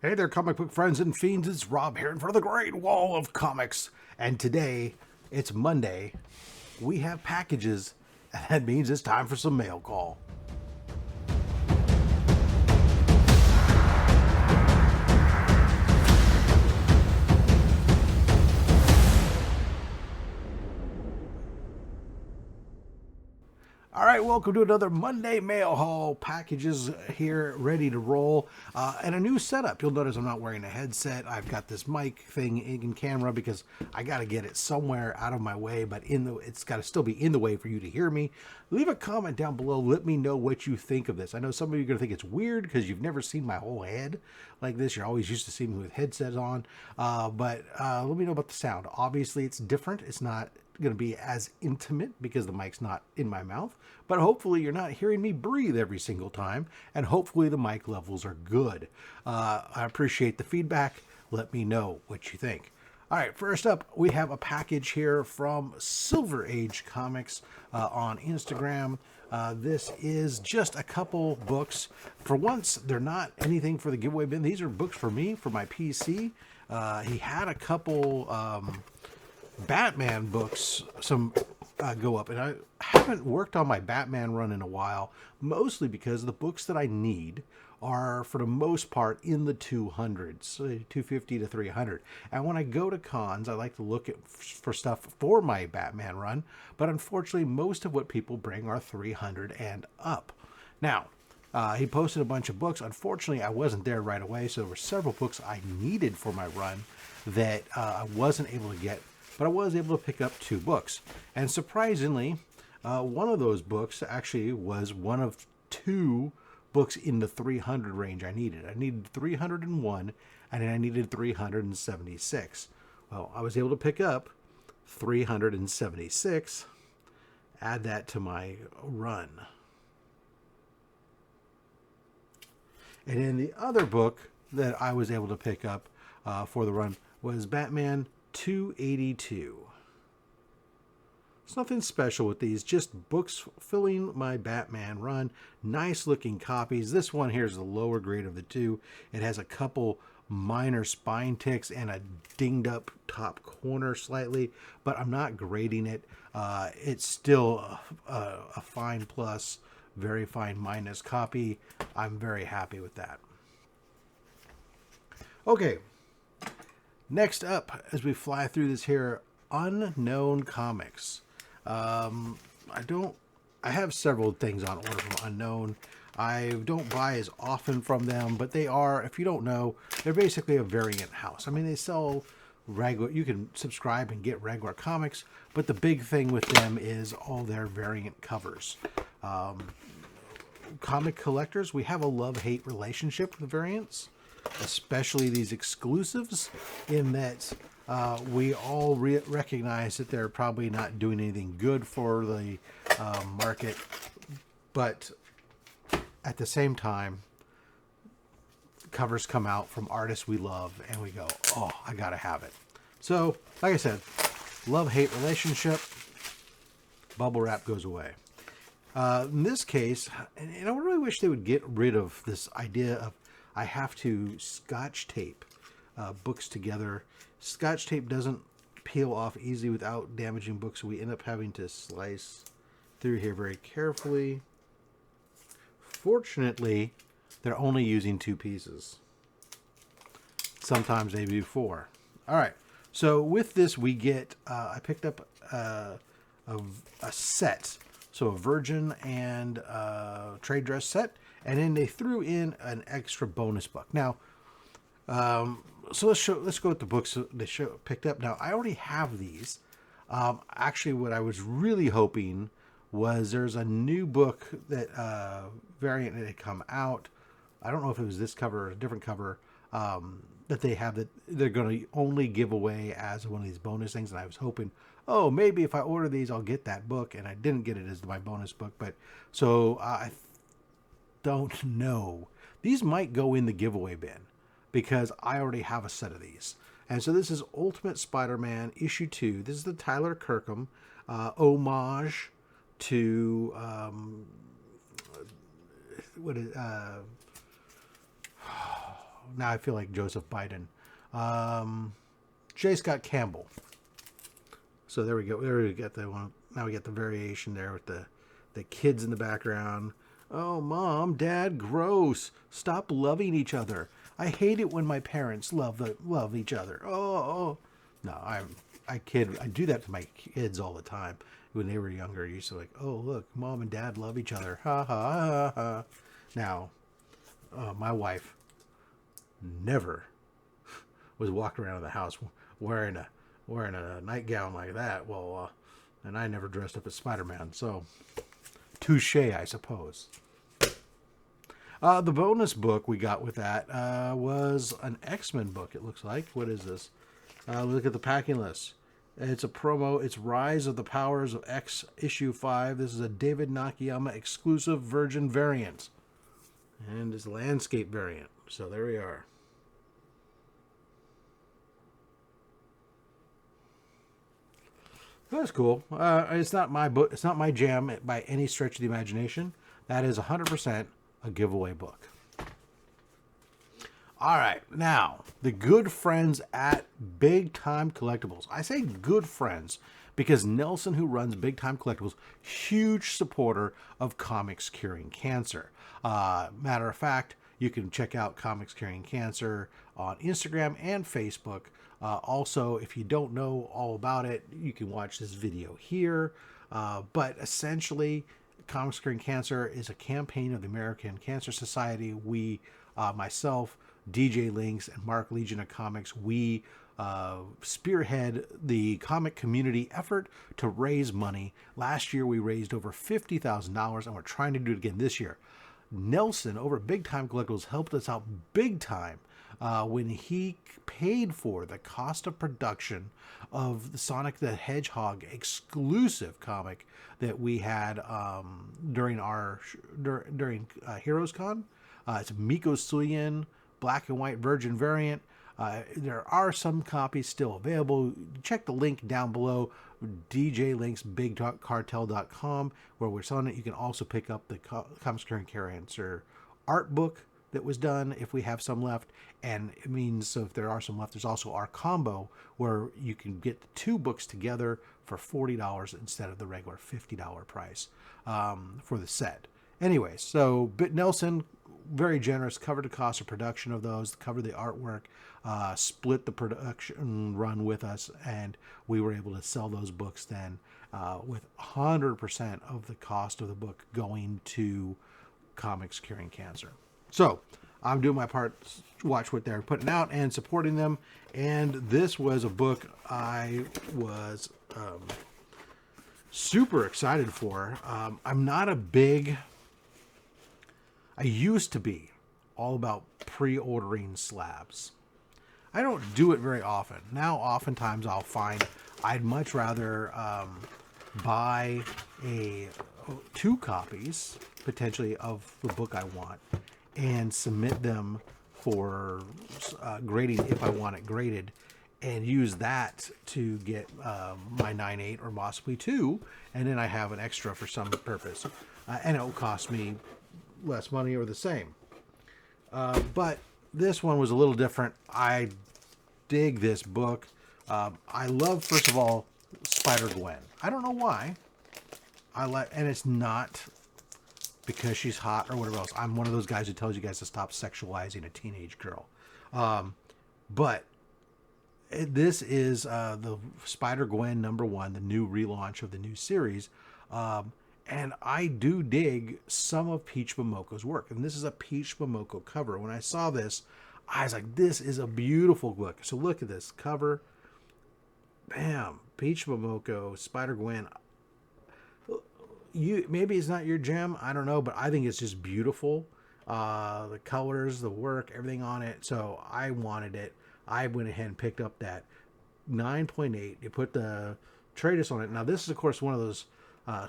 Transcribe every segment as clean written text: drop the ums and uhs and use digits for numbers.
Hey there, comic book friends and fiends. It's Rob here in front of the Great Wall of Comics. And today, it's Monday. We have packages, and that means it's time for some mail call. All right, welcome to another Monday Mail Haul. Packages here ready to roll. And a new setup. You'll notice I'm not wearing a headset. I've got this mic thing in camera because I got to get it somewhere out of my way, but it's got to still be in the way for you to hear me. Leave a comment down below. Let me know what you think of this. I know some of you are going to think it's weird because you've never seen my whole head like this. You're always used to seeing me with headsets on. But let me know about the sound. Obviously, it's different. It's not going to be as intimate because the mic's not in my mouth, but hopefully you're not hearing me breathe every single time, and hopefully the mic levels are good. I appreciate the feedback. Let me know what you think. All right, first up, we have a package here from Silver Age Comics on Instagram. This is just a couple books. For once, they're not anything for the giveaway bin. These are books for me, for my PC. He had a couple Batman books, some go up, and I haven't worked on my Batman run in a while, mostly because the books that I need are for the most part in the 200s, 250 to 300. And when I go to cons, I like to look for stuff for my Batman run, but unfortunately most of what people bring are 300 and up. Now, he posted a bunch of books. Unfortunately, I wasn't there right away, so there were several books I needed for my run that I wasn't able to get, but I was able to pick up two books. And surprisingly, one of those books actually was one of two books in the 300 range I needed. I needed 301, and I needed 376. Well, I was able to pick up 376, add that to my run. And then the other book that I was able to pick up for the run was Batman 282. It's nothing special with these, just books filling my Batman run. Nice looking copies. This one here is the lower grade of the two. It has a couple minor spine ticks and a dinged up top corner slightly, but I'm not grading it. It's still a fine plus, very fine minus copy. I'm very happy with that. Okay. Next up, as we fly through this here, Unknown Comics. I have several things on order from Unknown. I don't buy as often from them, but they are, if you don't know, they're basically a variant house. I mean, they sell regular, you can subscribe and get regular comics, but the big thing with them is all their variant covers. Comic collectors, we have a love-hate relationship with variants, especially these exclusives, in that we all recognize that they're probably not doing anything good for the market, but at the same time, covers come out from artists we love, and we go, oh, I gotta have it. So, like I said, love-hate relationship, bubble wrap goes away. In this case, and I really wish they would get rid of this idea of I have to scotch tape books together. Scotch tape doesn't peel off easily without damaging books, so we end up having to slice through here very carefully. Fortunately, they're only using two pieces. Sometimes they do four. All right, so with this we get, I picked up a set. So a Virgin and trade dress set, and then they threw in an extra bonus book. Now, so let's go with the books they picked up. Now, I already have these. Actually, what I was really hoping was there's a new book that variant that had come out. I don't know if it was this cover or a different cover that they have that they're going to only give away as one of these bonus things. And I was hoping, oh, maybe if I order these, I'll get that book. And I didn't get it as my bonus book. But so I don't know. These might go in the giveaway bin because I already have a set of these. And so this is Ultimate Spider-Man issue 2. This is the Tyler Kirkham homage to now I feel like Joseph Biden. J. Scott Campbell. So there we go. There we get the one. Now we get the variation there with the kids in the background. Oh, Mom, Dad, gross. Stop loving each other. I hate it when my parents love each other. Oh. No, I do that to my kids all the time. When they were younger, I used to like, oh, look, Mom and Dad love each other. Ha ha ha ha. Now, my wife never was walking around the house wearing a nightgown like that. Well, and I never dressed up as Spider-Man, so touche, I suppose. The bonus book we got with that was an X-Men book, it looks like. What is this? Look at the packing list. It's a promo. It's Rise of the Powers of X issue 5. This is a David Nakayama exclusive Virgin variant. And it's landscape variant. So there we are. That's cool. It's not my book. It's not my jam by any stretch of the imagination. That is 100% a giveaway book. All right, now the good friends at Big Time Collectibles. I say good friends because Nelson, who runs Big Time Collectibles, huge supporter of Comics Curing Cancer. Matter of fact, you can check out Comics Curing Cancer on Instagram and Facebook. Also, if you don't know all about it, you can watch this video here. But essentially, Comics Curing Cancer is a campaign of the American Cancer Society. We, myself, DJ Links, and Mark Legion of Comics, we spearhead the comic community effort to raise money. Last year, we raised over $50,000, and we're trying to do it again this year. Nelson over at Big Time Collectibles helped us out big time when he paid for the cost of production of the Sonic the Hedgehog exclusive comic that we had during Heroes Con. It's Miko Suyin black and white Virgin variant. There are some copies still available. Check the link down below, djlinksbigcartel.com, where we're selling it. You can also pick up the Comics Curing Cancer art book that was done if we have some left. And it means, so if there are some left, there's also our combo where you can get the two books together for $40 instead of the regular $50 price for the set. Anyway, so Nelson, very generous, covered the cost of production of those, covered the artwork, split the production run with us, and we were able to sell those books then with 100% of the cost of the book going to Comics Curing Cancer. So I'm doing my part, watch what they're putting out and supporting them. And this was a book I was super excited for. I'm not a big... I used to be all about pre-ordering slabs. I don't do it very often. Now, oftentimes I'll find I'd much rather buy two copies, potentially, of the book I want and submit them for grading if I want it graded, and use that to get my 9.8 or possibly 2, and then I have an extra for some purpose. And it will cost me less money or the same. But this one was a little different. I dig this book. I love, first of all, Spider-Gwen. I don't know why. And it's not because she's hot or whatever else. I'm one of those guys who tells you guys to stop sexualizing a teenage girl. But this is the Spider-Gwen #1, the new relaunch of the new series. And I do dig some of Peach Momoko's work. And this is a Peach Momoko cover. When I saw this, I was like, this is a beautiful book. So look at this cover. Bam. Peach Momoko, Spider-Gwen. Maybe it's not your jam. I don't know. But I think it's just beautiful. The colors, the work, everything on it. So I wanted it. I went ahead and picked up that 9.8. You put the Tratus on it. Now, this is, of course, one of those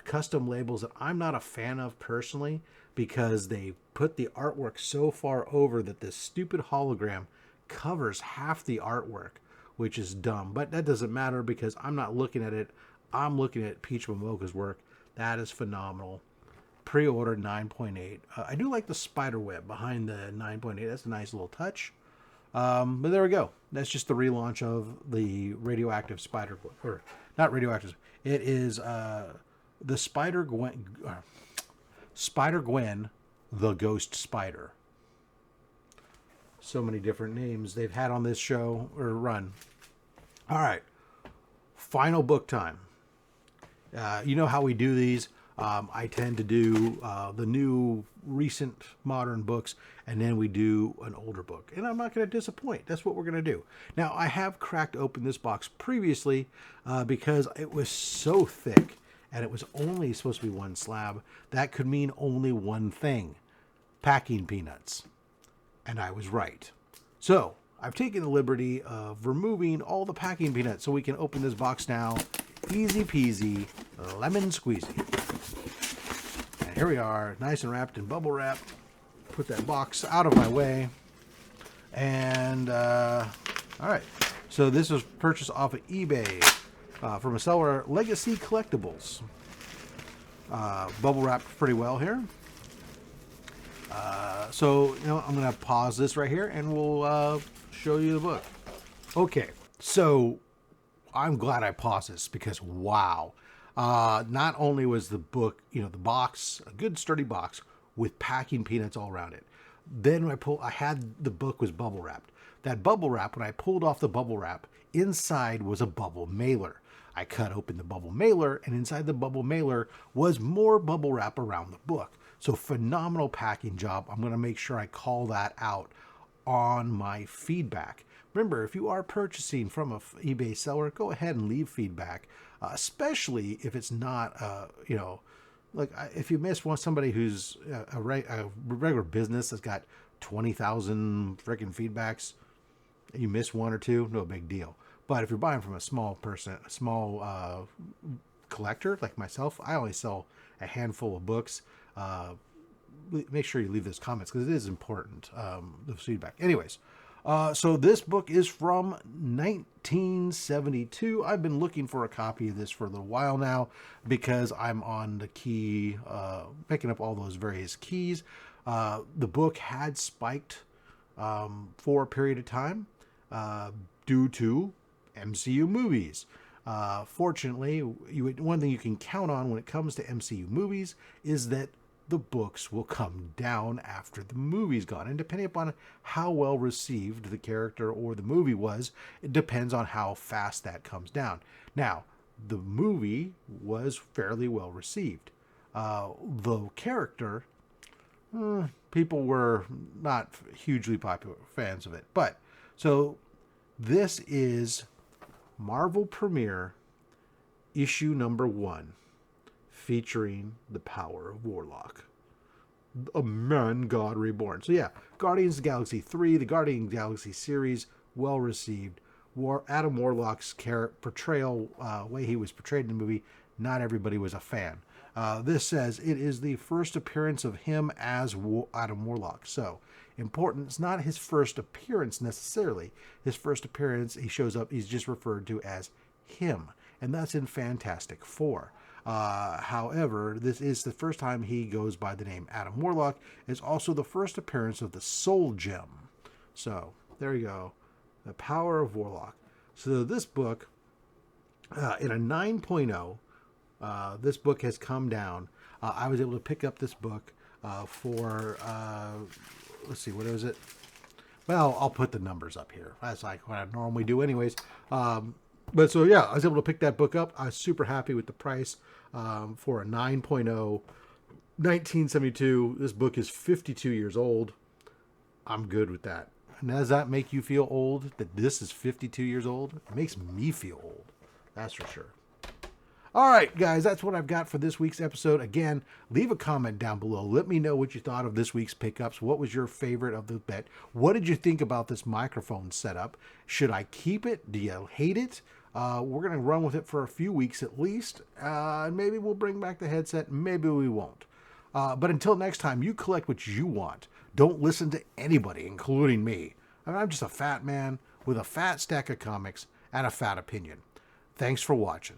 custom labels that I'm not a fan of personally, because they put the artwork so far over that this stupid hologram covers half the artwork, which is dumb. But that doesn't matter because I'm not looking at it. I'm looking at Peach Momoko's work. That is phenomenal. Pre-ordered 9.8. I do like the spider web behind the 9.8. That's a nice little touch. But there we go. That's just the relaunch of the radioactive Spider, or not radioactive. It is the Spider Gwen, the Ghost Spider. So many different names they've had on this show or run. All right, final book time. You know how we do these. I tend to do the new, recent, modern books, and then we do an older book. And I'm not going to disappoint. That's what we're going to do. Now, I have cracked open this box previously because it was so thick, and it was only supposed to be one slab. That could mean only one thing: packing peanuts. And I was right. So, I've taken the liberty of removing all the packing peanuts so we can open this box now. Easy peasy, lemon squeezy. And here we are, nice and wrapped in bubble wrap. Put that box out of my way. And, all right. So this was purchased off of eBay from a seller, Legacy Collectibles. Bubble wrapped pretty well here. So, I'm going to pause this right here and we'll show you the book. Okay, so I'm glad I paused this because, wow. Not only was the book, the box, a good sturdy box with packing peanuts all around it. Then when the book was bubble wrapped. That bubble wrap, when I pulled off the bubble wrap, inside was a bubble mailer. I cut open the bubble mailer, and inside the bubble mailer was more bubble wrap around the book. So phenomenal packing job. I'm going to make sure I call that out on my feedback. Remember, if you are purchasing from an eBay seller, go ahead and leave feedback, especially if it's not, if you miss somebody who's a regular business that's got 20,000 freaking feedbacks, you miss one or two, no big deal. But if you're buying from a small collector like myself, I only sell a handful of books. Make sure you leave those comments because it is important, the feedback. Anyways, so this book is from 1972. I've been looking for a copy of this for a little while now because I'm on the key, picking up all those various keys. The book had spiked for a period of time due to MCU movies. Fortunately, one thing you can count on when it comes to MCU movies is that the books will come down after the movie's gone. And depending upon how well received the character or the movie was, it depends on how fast that comes down. Now, the movie was fairly well received. The character, people were not hugely popular fans of it. But, so this is Marvel Premiere issue number 1. Featuring the power of Warlock, a man god reborn. So yeah, Guardians of the Galaxy 3, the Guardians of the Galaxy series, well received. Adam Warlock's portrayal, way he was portrayed in the movie, not everybody was a fan. This says it is the first appearance of him as Adam Warlock. So important, it's not his first appearance necessarily. His first appearance, he shows up, he's just referred to as him. And that's in Fantastic Four. However, this is the first time he goes by the name Adam Warlock. It's also the first appearance of the Soul Gem. So, there you go. The power of Warlock. So this book, in a 9.0, this book has come down. I was able to pick up this book for, let's see, what is it? Well, I'll put the numbers up here. That's like what I normally do anyways. But so, yeah, I was able to pick that book up. I was super happy with the price for a 9.0, 1972. This book is 52 years old. I'm good with that. And does that make you feel old, that this is 52 years old? It makes me feel old. That's for sure. All right, guys, that's what I've got for this week's episode. Again, leave a comment down below. Let me know what you thought of this week's pickups. What was your favorite of the bet? What did you think about this microphone setup? Should I keep it? Do you hate it? We're going to run with it for a few weeks at least. And maybe we'll bring back the headset. Maybe we won't. But until next time, you collect what you want. Don't listen to anybody, including me. I'm just a fat man with a fat stack of comics and a fat opinion. Thanks for watching.